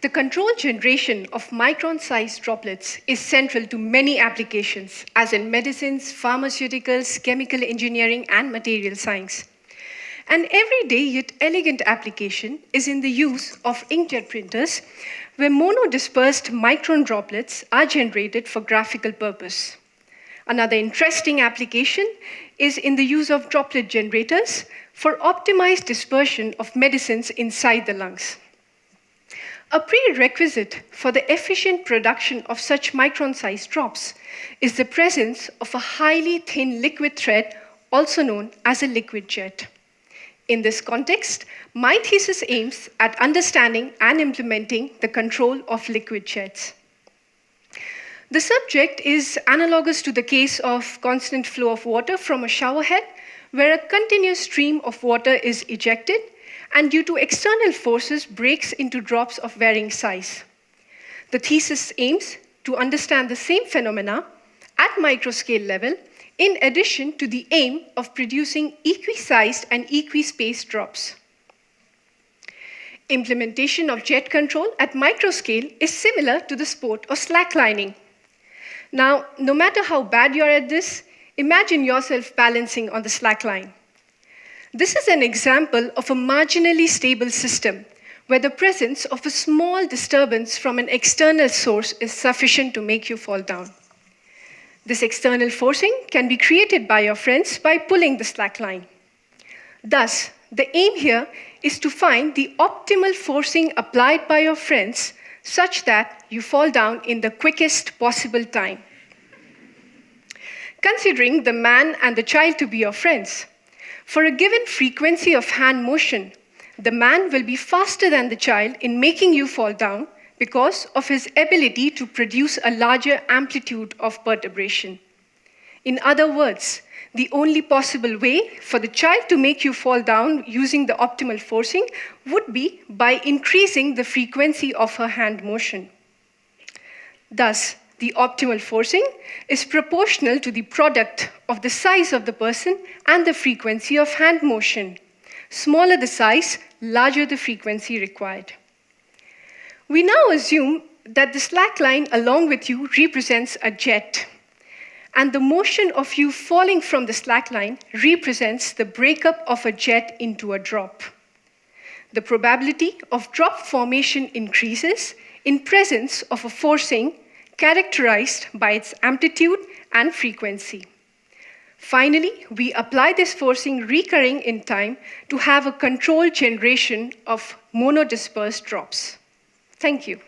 The controlled generation of micron-sized droplets is central to many applications, as in medicines, pharmaceuticals, chemical engineering, and material science. An everyday yet elegant application is in the use of inkjet printers, where monodispersed micron droplets are generated for graphical purpose. Another interesting application is in the use of droplet generators for optimized dispersion of medicines inside the lungs. A prerequisite for the efficient production of such micron-sized drops is the presence of a highly thin liquid thread, also known as a liquid jet. In this context, my thesis aims at understanding and implementing the control of liquid jets. The subject is analogous to the case of constant flow of water from a shower head, where a continuous stream of water is ejected and due to external forces breaks into drops of varying size. The thesis aims to understand the same phenomena at microscale level, in addition to the aim of producing equi-sized and equi-spaced drops. Implementation of jet control at microscale is similar to the sport of slacklining. Now, no matter how bad you're at this, imagine yourself balancing on the slackline. This is an example of a marginally stable system where the presence of a small disturbance from an external source is sufficient to make you fall down. This external forcing can be created by your friends by pulling the slackline. Thus, the aim here is to find the optimal forcing applied by your friends such that you fall down in the quickest possible time. Considering the man and the child to be your friends, for a given frequency of hand motion, the man will be faster than the child in making you fall down because of his ability to produce a larger amplitude of perturbation. In other words, the only possible way for the child to make you fall down using the optimal forcing would be by increasing the frequency of her hand motion. Thus, the optimal forcing is proportional to the product of the size of the person and the frequency of hand motion. Smaller the size, larger the frequency required. We now assume that the slackline along with you represents a jet, and the motion of you falling from the slackline represents the breakup of a jet into a drop. The probability of drop formation increases in presence of a forcing characterized by its amplitude and frequency. Finally, we apply this forcing recurring in time to have a controlled generation of monodispersed drops. Thank you.